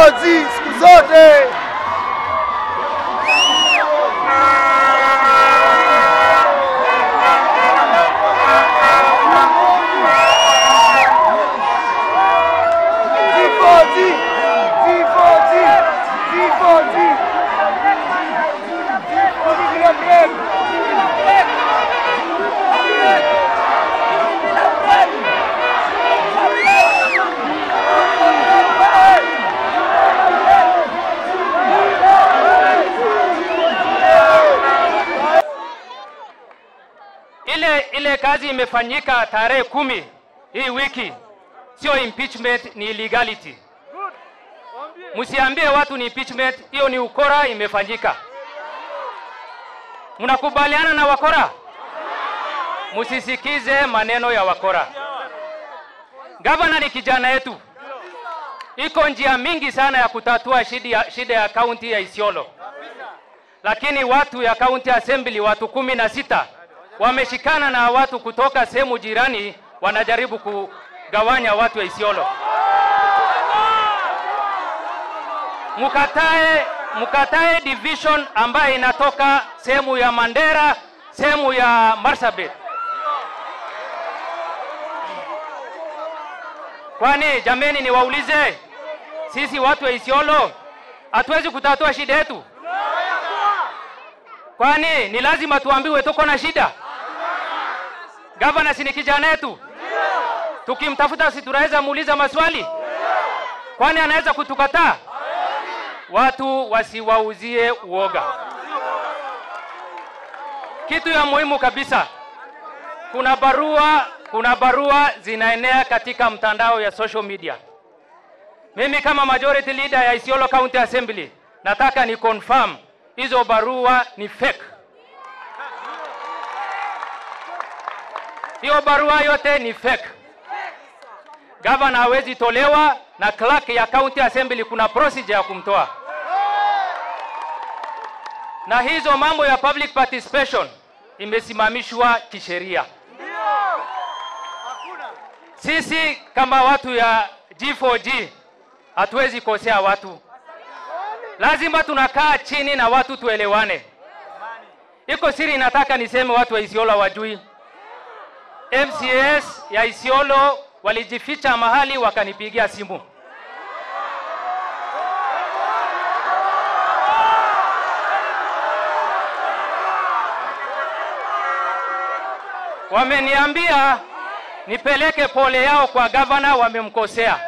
G4G siku zote. Ile kazi imefanyika tarehe 10 hii wiki, sio impeachment, ni illegality. Msiambie watu ni impeachment, hiyo ni ukora imefanyika. Mnakubaliana na wakora? Msisikize maneno ya wakora. Gavana ni kijana yetu. Iko njia mingi sana ya kutatua shida ya kaunti ya Isiolo. Lakini watu ya county assembly, watu 16 wameshikana na watu kutoka sehemu jirani, wanajaribu kugawanya watu wa Isiolo. Mukatae division ambaye inatoka sehemu ya Mandera, sehemu ya Marsabit. Kwani jameni, niwaulize, sisi watu wa Isiolo hatuwezi kutatua shida yetu? Kwani ni lazima tuambiwe tuko na shida? Gavana si ni kijana yetu? Tukimtafuta si tunaweza muuliza maswali? Kwani anaweza kutukataa? Watu wasiwauzie uoga. Kitu ya muhimu kabisa, kuna barua zinaenea katika mtandao ya social media. Mimi kama majority leader ya Isiolo County Assembly nataka ni confirm hizo barua ni fake. Hiyo barua yote ni fake. Governor hawezi tolewa, na clerk ya County Assembly kuna procedure ya kumtoa. Na hizo mambo ya public participation imesimamishwa kisheria. Sisi kama watu ya G4G hatuwezi kosea watu. Lazima tunakaa chini na watu tuelewane. Iko siri nataka niseme watu wa Isiolo wajui. MCS ya Isiolo walijificha mahali wakanipigia simu. Wameniambia nipeleke pole yao kwa governor, wamemkosea.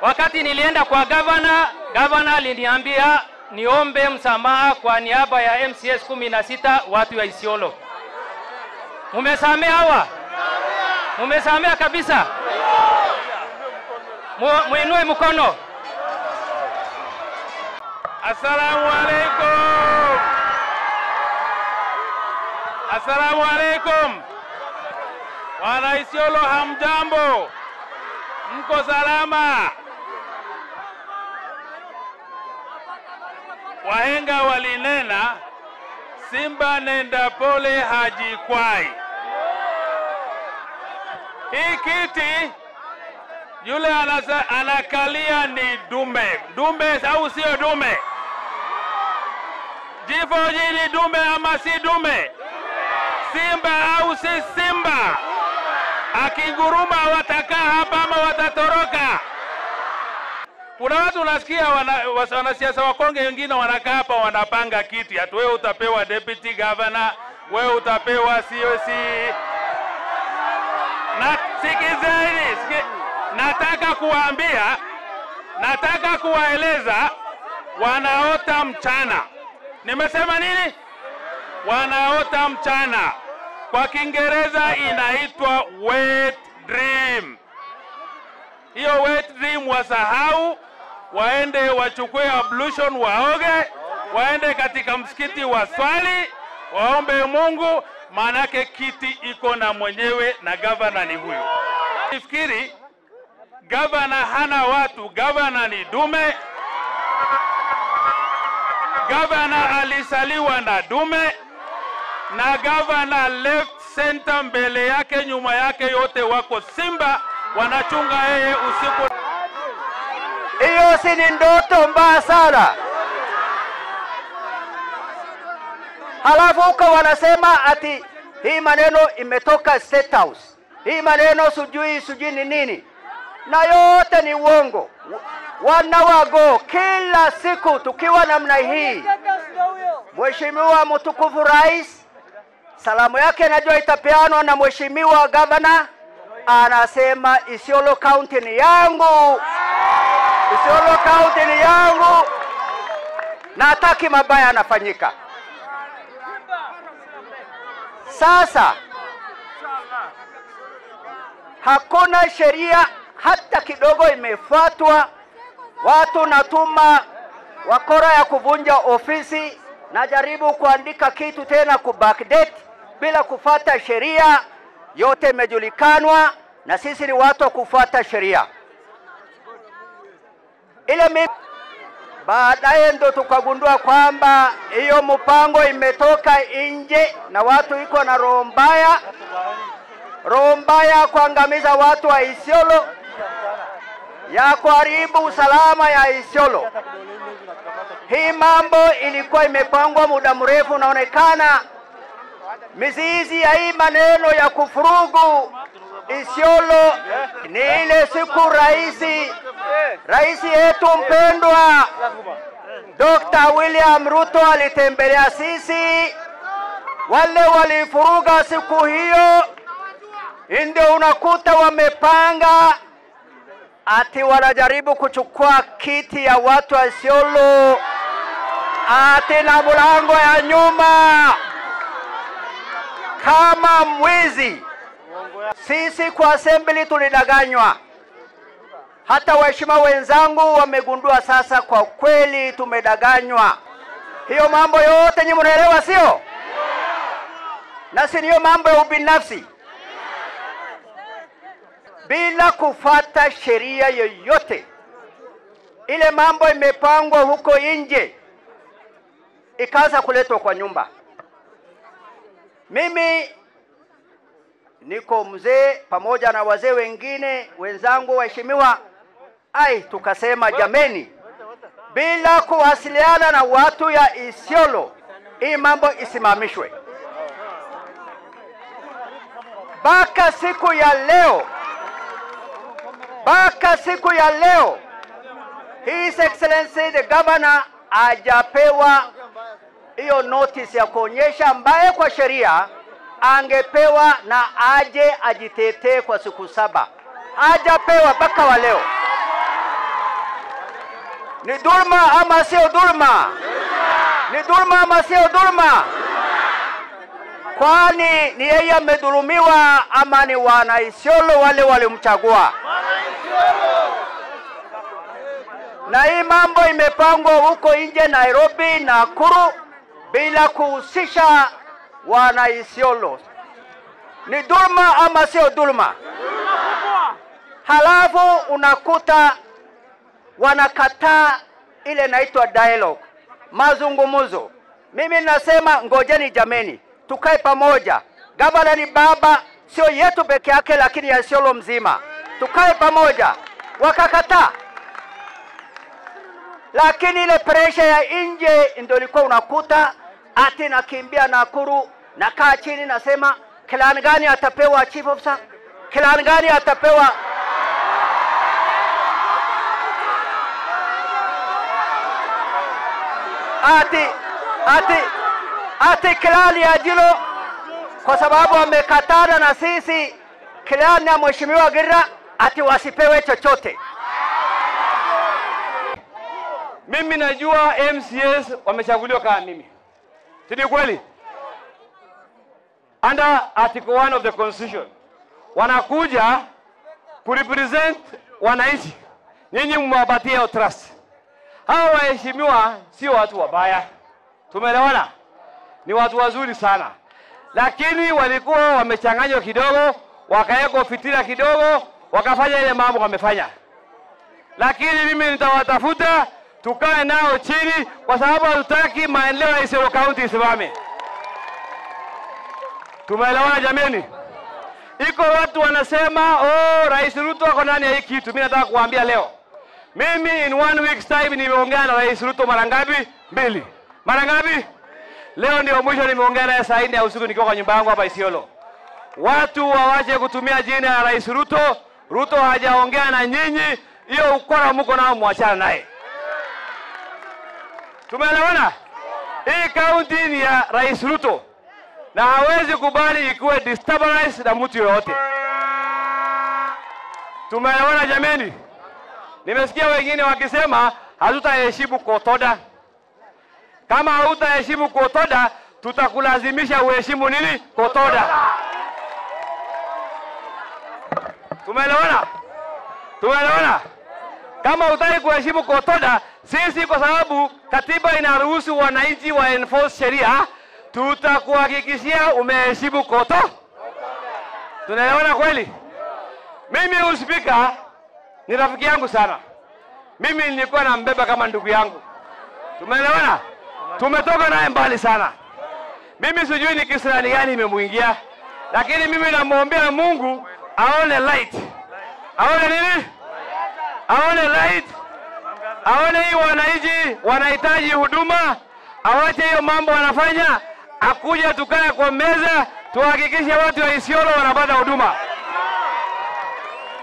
Wakati nilienda kwa governor, governor aliniambia niombe msamaha kwa niaba ya MCS 16 watu wa Isiolo. Mumesamea hawa? Mumesamea kabisa? Muinue mkono. Assalamu alaikum. Assalamu alaikum. Wana Isiolo hamjambo? Mko salama? Wahenga walinena, simba nenda pole hajikwai. Hii kiti yule anakalia ni dume. Dume au sio dume? G4G ni dume ama si dume? Simba au si simba? Akinguruma watakaa hapa ama watatoroka? Kuna watu unasikia wanasiasa wakonge wengine wanakaa hapa wanapanga kiti. Ati wewe utapewa deputy governor, wewe utapewa COC. Na sikizeni, nataka kuwaeleza wanaota mchana. Nimesema nini? Wanaota mchana. Kwa Kiingereza inaitwa wet dream. Hiyo wet dream wasahau, waende wachukue ablution, waoge, waende katika msikiti waswali, waombe Mungu, manake kiti iko na mwenyewe na governor ni huyu. Nifikiri governor hana watu, governor ni dume. Gavana alisaliwa na dume, na gavana left center, mbele yake nyuma yake yote wako simba wanachunga yeye usiku. Hiyo si ni ndoto mbaya sana. Halafu huko wanasema ati hii maneno imetoka State House. Hii maneno sujui ni nini. Na yote ni uongo. Wanawago kila siku tukiwa namna hii. Mheshimiwa mtukufu Rais, salamu yake najua itapeanwa na Mheshimiwa Gavana, anasema Isiolo County ni yangu. Isiolo County ni yangu. Na hataki mabaya yanafanyika. Sasa hakuna sheria hata kidogo imefuatwa. Watu natuma wakora ya kuvunja ofisi, na jaribu kuandika kitu tena kubackdate bila kufuata sheria. Yote imejulikanwa na sisi ni watu wa kufuata sheria. Ile baadaye ndo tukagundua kwamba hiyo mpango imetoka nje na watu iko na roho mbaya kuangamiza watu wa Isiolo, ya kuharibu usalama ya Isiolo. Hii mambo ilikuwa imepangwa muda mrefu. Naonekana mizizi ya hii maneno ya kufurugu Isiolo ni ile siku rais yetu mpendwa Dr. William Ruto alitembelea sisi. Wale walifuruga siku hiyo ndio unakuta wamepanga ati wanajaribu kuchukua kiti ya watu wa Isiolo ati na mlango ya nyuma kama mwizi. Sisi kwa assembly tulidanganywa. Hata waheshimiwa wenzangu wamegundua sasa kwa kweli tumedanganywa. Hiyo mambo yote nyinyi mnaelewa sio? Na si hiyo mambo ya ubinafsi. Bila kufuata sheria yoyote. Ile mambo imepangwa huko nje ikaanza kuletwa kwa nyumba. Mimi niko mzee pamoja na wazee wengine wenzangu waheshimiwa, tukasema jameni, bila kuwasiliana na watu ya Isiolo hii mambo isimamishwe. Baka siku ya leo His Excellency the Governor hajapewa hiyo notice ya kuonyesha ambaye kwa sheria angepewa na aje ajitetee kwa siku 7. Hajapewa mpaka wa leo. Ni dhulma ama sio dhulma? Ni dhulma ama sio dhulma? Kwani ni yeye amedhulumiwa ama ni wana Isiolo wale walimchagua? Na hii mambo imepangwa huko nje Nairobi na Nakuru bila kuhusisha wana Isiolo. Ni dhulma ama sio dhulma? Halafu unakuta wanakataa ile inaitwa dialogue, mazungumzo. Mimi nasema ngojeni jameni, tukae pamoja. Gavana ni baba, sio yetu peke yake lakini ya Isiolo mzima. Tukae pamoja. Wakakataa. Lakini ile pressure ya nje ndio ilikuwa unakuta ati nakimbia Nakuru, nakaa chini nasema clan gani atapewa chief officer, clan gani atapewa ati clan ya Jilo kwa sababu wamekatana na sisi clan ya Mheshimiwa Gira ati wasipewe chochote. Mimi najua MCS wamechaguliwa kama mimi. Si kweli? Under Article 1 of the Constitution. Wanakuja kurepresent wananchi. Nyinyi mwapatie trust. Hawa waheshimiwa sio watu wabaya. Tumeelewana? Ni watu wazuri sana. Lakini walikuwa wamechanganywa kidogo, wakaweka fitina kidogo, wakafanya ile mambo wamefanya. Lakini mimi nitawatafuta tukae nao chini, kwa sababu hatutaki maendeleo ya Isiolo County isimame. Tumeelewana jameni? Iko watu wanasema Rais Ruto ako ndani ya hii kitu. Mimi nataka kuambia leo, mimi in 1 week's time nimeongea na Rais Ruto mara ngapi? 2. Mara ngapi? Leo ndio mwisho nimeongea naye saa 4 ya usiku nikiwa kwa nyumba yangu hapa Isiolo. Watu wawache kutumia jina ya Rais Ruto. Ruto hajaongea na nyinyi, hiyo ukora mko nao muachana naye. Tumeelewana? Hii county ni ya Rais Ruto na hawezi kubali ikuwe destabilized na mtu yoyote. Tumeelewana jameni? Nimesikia wengine wakisema hatutaheshimu Kotoda. Kama hautaheshimu Kotoda, tutakulazimisha uheshimu nini? Kotoda. Tumeelewana? Tumeelewana? Kama hutaki kuheshimu Kotoda, sisi kwa sababu katiba inaruhusu wananchi wa enforce sheria, tutakuhakikishia umeheshimu Kotoda. Tunaelewana kweli? Mimi uspika ni rafiki yangu sana. Mimi nilikuwa nambeba kama ndugu yangu. Tumeelewana? Tumetoka naye mbali sana. Mimi sijui ni kisirani gani imemuingia, lakini mimi namuombea Mungu aone light. Aone nini? Aone light. Aone hii wananchi wanahitaji huduma, awache hiyo mambo wanafanya, akuje tukae kwa meza tuhakikishe watu wa Isiolo wanapata huduma.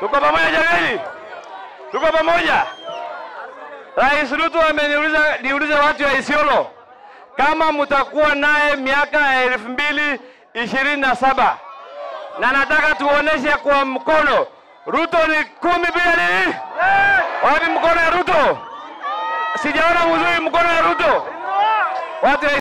Tuko pamoja jamani? Tuko pamoja? Rais Ruto ameniuliza watu wa Isiolo kama mtakuwa naye miaka 2027, na nataka tuoneshe kwa mkono Ruto ni 10 bila nini? Wapi mkono ya Ruto? Sijaona mzuri mkono ya Ruto. Watu